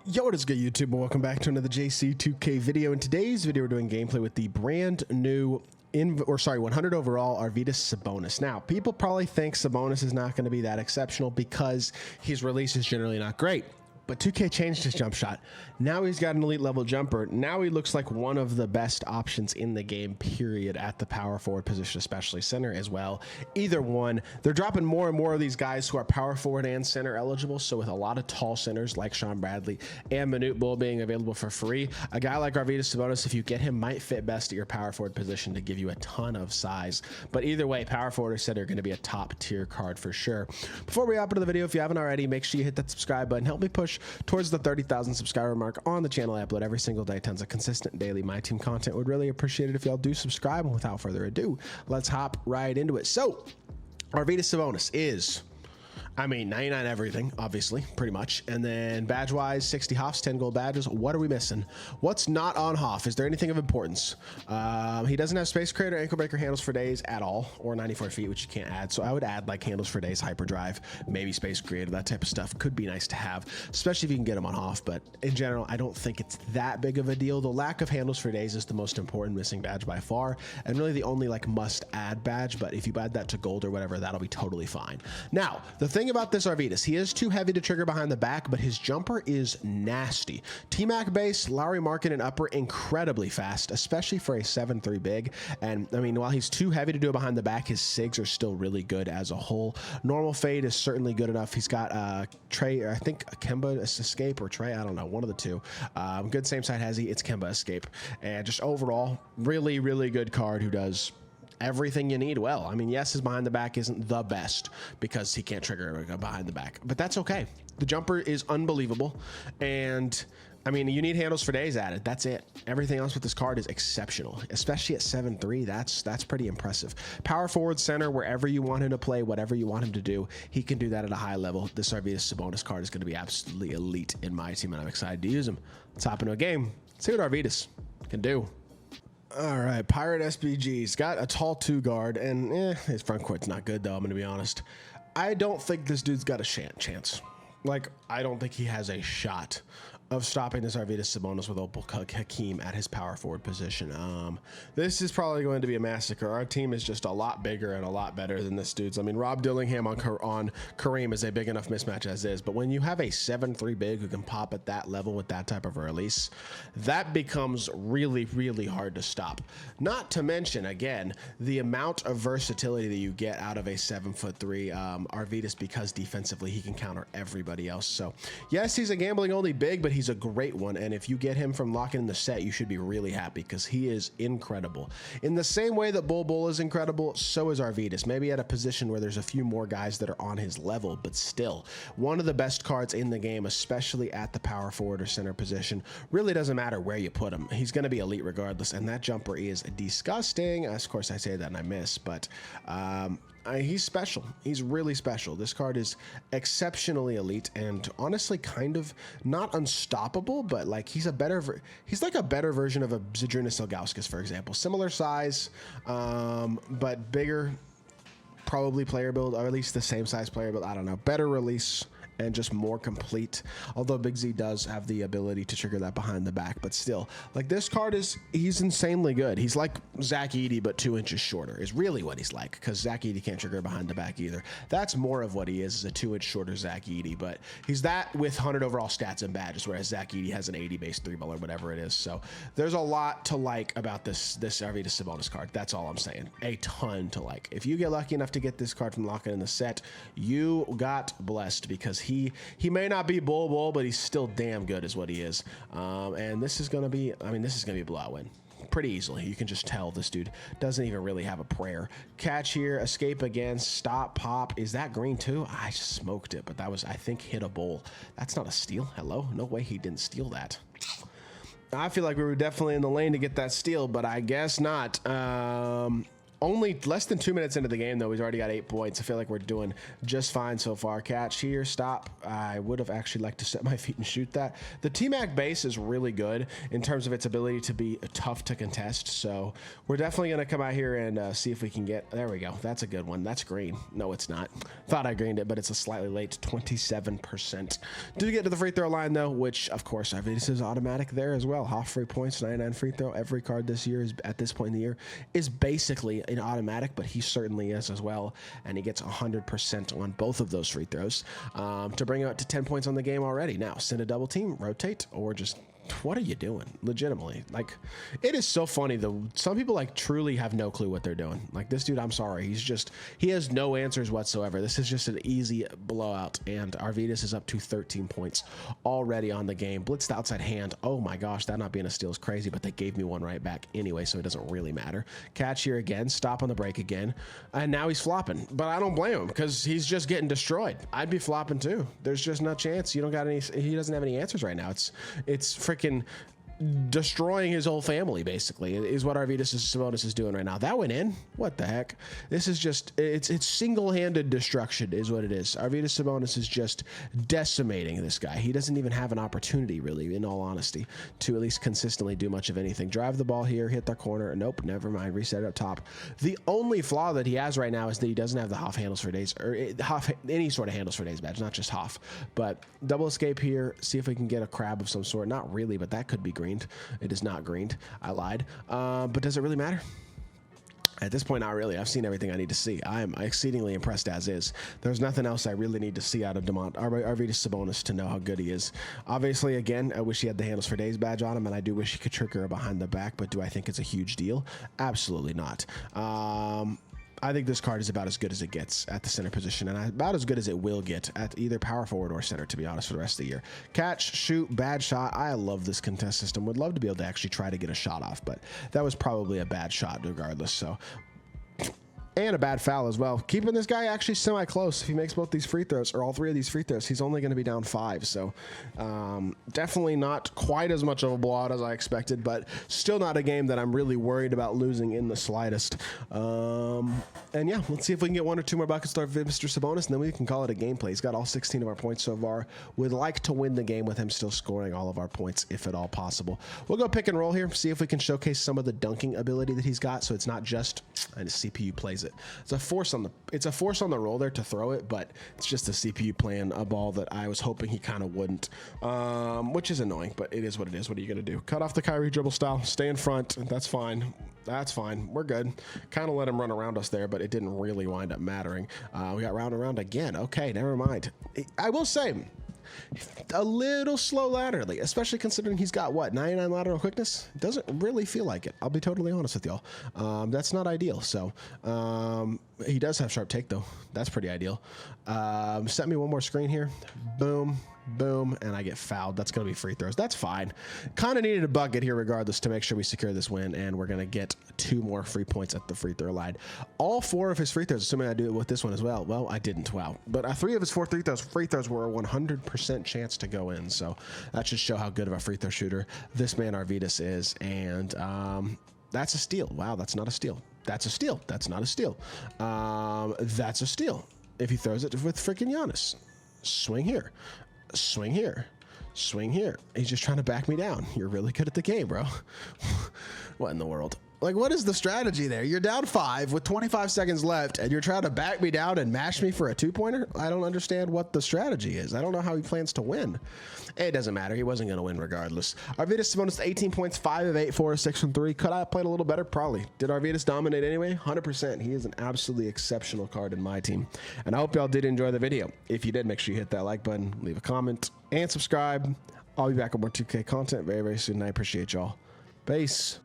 Yo, what is good, YouTube, and welcome back to another JC2K video. In today's video, we're doing gameplay with the brand new 100 overall ARVYDAS SABONIS. Now, people probably think SABONIS is not going to be that exceptional because his release is generally not great. But 2K changed his jump shot. Now he's got an elite level jumper. Now he looks like one of the best options in the game, period, at the power forward position, especially center as well. Either one. They're dropping more and more of these guys who are power forward and center eligible. So with a lot of tall centers like Sean Bradley and Manute Bull being available for free, a guy like ARVYDAS SABONIS, if you get him, might fit best at your power forward position to give you a ton of size. But either way, power forward or center are going to be a top tier card for sure. Before we hop into the video, if you haven't already, make sure you hit that subscribe button. Help me push towards the 30,000 subscriber mark on the channel. I upload every single day tons of consistent daily MyTEAM content. Would really appreciate it if y'all do subscribe. And without further ado, let's hop right into it. So ARVYDAS SABONIS is, I mean, 99 everything, obviously, pretty much. And then badge-wise, 60 Hoffs, 10 gold badges. What are we missing? What's not on Hoff? Is there anything of importance? He doesn't have Space Creator, Ankle Breaker, Handles for Days at all, or 94 feet, which you can't add. So I would add like Handles for Days, Hyperdrive, maybe Space Creator, that type of stuff. Could be nice to have, especially if you can get them on Hoff. But in general, I don't think it's that big of a deal. The lack of Handles for Days is the most important missing badge by far, and really the only like must-add badge. But if you add that to gold or whatever, that'll be totally fine. Now, the thing about this ARVYDAS, he is too heavy to trigger behind the back, but his jumper is nasty. T-Mac base, Lowry market, and upper incredibly fast, especially for a 7'3" big. And I mean, while he's too heavy to do it behind the back, his SIGs are still really good as a whole. Normal fade is certainly good enough. He's got Trey, or I think Kemba escape or Trey, I don't know, one of the two. Good same side has he, it's Kemba escape. And just overall, really, really good card who does everything you need well. I mean, yes, his behind the back isn't the best because he can't trigger behind the back, but that's okay. The jumper is unbelievable, and I mean, you need Handles for Days added. That's it. Everything else with this card is exceptional, especially at 7'3". That's pretty impressive. Power forward, center, wherever you want him to play, whatever you want him to do, he can do that at a high level. This ARVYDAS SABONIS card is going to be absolutely elite in my team, and I'm excited to use him. Let's hop into a game. See what ARVYDAS can do. All right, Pirate SBG's got a tall 2 guard, and his front court's not good, though, I'm going to be honest. I don't think this dude's got a chance. Like, I don't think he has a shot of stopping this ARVYDAS SABONIS with Opal Hakeem at his power forward position. This is probably going to be a massacre. Our team is just a lot bigger and a lot better than this dude's. I mean, Rob Dillingham on Kareem is a big enough mismatch as is, but when you have a 7'3" big who can pop at that level with that type of a release, that becomes really, really hard to stop. Not to mention, again, the amount of versatility that you get out of a 7'3" ARVYDAS, because defensively he can counter everybody else. So yes, he's a gambling only big, but he's a great one, and if you get him from locking in the set, you should be really happy because he is incredible. In the same way that Bull is incredible, so is ARVYDAS. Maybe at a position where there's a few more guys that are on his level, but still one of the best cards in the game, especially at the power forward or center position. Really doesn't matter where you put him, he's going to be elite regardless, and that jumper is disgusting. Of course, I say that and I miss, but he's special. He's really special. This card is exceptionally elite and honestly kind of not unstoppable, but like he's like a better version of a Zydrunas Ilgauskas, for example. Similar size, but bigger, probably player build, or at least the same size player build. I don't know. Better release and just more complete, although Big Z does have the ability to trigger that behind the back. But still, like, this card he's insanely good. He's like Zach Edey, but 2 inches shorter is really what he's like, because Zach Edey can't trigger behind the back either. That's more of what he is a 2 inch shorter Zach Edey, but he's that with 100 overall stats and badges, whereas Zach Edey has an 80 base 3-ball or whatever it is. So there's a lot to like about this ARVYDAS SABONIS card. That's all I'm saying. A ton to like. If you get lucky enough to get this card from locking in the set, you got blessed, because he may not be Bull, but he's still damn good is what he is. And this is going to be, I mean, this is going to be a blowout win pretty easily. You can just tell this dude doesn't even really have a prayer. Catch here, escape again, stop, pop. Is that green too? I just smoked it, but that was, I think, hit a bowl. That's not a steal. Hello? No way he didn't steal that. I feel like we were definitely in the lane to get that steal, but I guess not. Only less than 2 minutes into the game, though, he's already got 8 points. I feel like we're doing just fine so far. Catch here, stop. I would have actually liked to set my feet and shoot that. The T-Mac base is really good in terms of its ability to be tough to contest. So we're definitely going to come out here and see if we can get... There we go. That's a good one. That's green. No, it's not. Thought I greened it, but it's a slightly late 27%. Do get to the free throw line, though, which, of course, ARVYDAS is automatic there as well. Half free points, 99 free throw. Every card this year is, at this point in the year, is basically an automatic, but he certainly is as well, and he gets 100% on both of those free throws to bring it up to 10 points on the game already. Now, send a double team, rotate, or just... What are you doing? Legitimately, like, it is so funny though. Some people like truly have no clue what they're doing. Like this dude, I'm sorry, he has no answers whatsoever. This is just an easy blowout, and ARVYDAS is up to 13 points already on the game. Blitzed outside hand. Oh my gosh, that not being a steal is crazy, but they gave me one right back anyway, so it doesn't really matter. Catch here again, stop on the break again, and now he's flopping. But I don't blame him because he's just getting destroyed. I'd be flopping too. There's just no chance. You don't got any. He doesn't have any answers right now. It's freaking destroying his whole family, basically, is what ARVYDAS SABONIS is doing right now. That went in. What the heck? This is just, it's single-handed destruction is what it is. ARVYDAS SABONIS is just decimating this guy. He doesn't even have an opportunity, really, in all honesty, to at least consistently do much of anything. Drive the ball here, hit the corner. Nope, never mind. Reset it up top. The only flaw that he has right now is that he doesn't have the Hoff handles for days, or any sort of handles for days badge, not just Hoff. But double escape here, see if we can get a crab of some sort. Not really, but that could be green. It is not greened. I lied. But does it really matter? At this point, not really. I've seen everything I need to see. I am exceedingly impressed as is. There's nothing else I really need to see out of ARVYDAS SABONIS to know how good he is. Obviously, again, I wish he had the handles for days badge on him, and I do wish he could trigger a behind the back, but do I think it's a huge deal? Absolutely not. I think this card is about as good as it gets at the center position, and about as good as it will get at either power forward or center, to be honest, for the rest of the year. Catch, shoot, bad shot. I love this contest system. Would love to be able to actually try to get a shot off, but that was probably a bad shot regardless, so... And a bad foul as well. Keeping this guy actually semi-close. If he makes both these free throws, or all three of these free throws, he's only going to be down 5. So definitely not quite as much of a blowout as I expected, but still not a game that I'm really worried about losing in the slightest. And yeah, let's see if we can get 1 or 2 more buckets to Mr. SABONIS, and then we can call it a gameplay. He's got all 16 of our points so far. Would like to win the game with him still scoring all of our points, if at all possible. We'll go pick and roll here, see if we can showcase some of the dunking ability that he's got, so it's not just and his CPU plays it. It's a force on the roll there to throw it, but it's just the CPU playing a ball that I was hoping he kind of wouldn't, which is annoying, but it is what it is. What are you going to do? Cut off the Kyrie dribble style, stay in front. That's fine. That's fine. We're good. Kind of let him run around us there, but it didn't really wind up mattering. We got round and round again. Okay, never mind. I will say, a little slow laterally, especially considering he's got, what, 99 lateral quickness? Doesn't really feel like it. I'll be totally honest with y'all. That's not ideal. So he does have sharp take, though. That's pretty ideal. Set me one more screen here. Boom. Boom, and I get fouled. That's going to be free throws. That's fine. Kind of needed a bucket here regardless to make sure we secure this win, and we're going to get 2 more free points at the free throw line. All 4 of his free throws, assuming I do it with this one as well. Well, I didn't. Wow. But 3 of his 4 free throws were a 100% chance to go in, so that should show how good of a free throw shooter this man ARVYDAS is, and that's a steal. Wow, that's not a steal. That's a steal. That's not a steal. That's a steal. If he throws it with freaking Giannis. Swing here. Swing here. Swing here. He's just trying to back me down. You're really good at the game, bro. What in the world? Like, what is the strategy there? You're down 5 with 25 seconds left, and you're trying to back me down and mash me for a 2-pointer? I don't understand what the strategy is. I don't know how he plans to win. It doesn't matter. He wasn't going to win regardless. ARVYDAS SABONIS 18 points, 5 of 8, 4 of 6 from 3. Could I have played a little better? Probably. Did ARVYDAS dominate anyway? 100%. He is an absolutely exceptional card in my team. And I hope y'all did enjoy the video. If you did, make sure you hit that like button, leave a comment, and subscribe. I'll be back with more 2K content very, very soon. I appreciate y'all. Peace.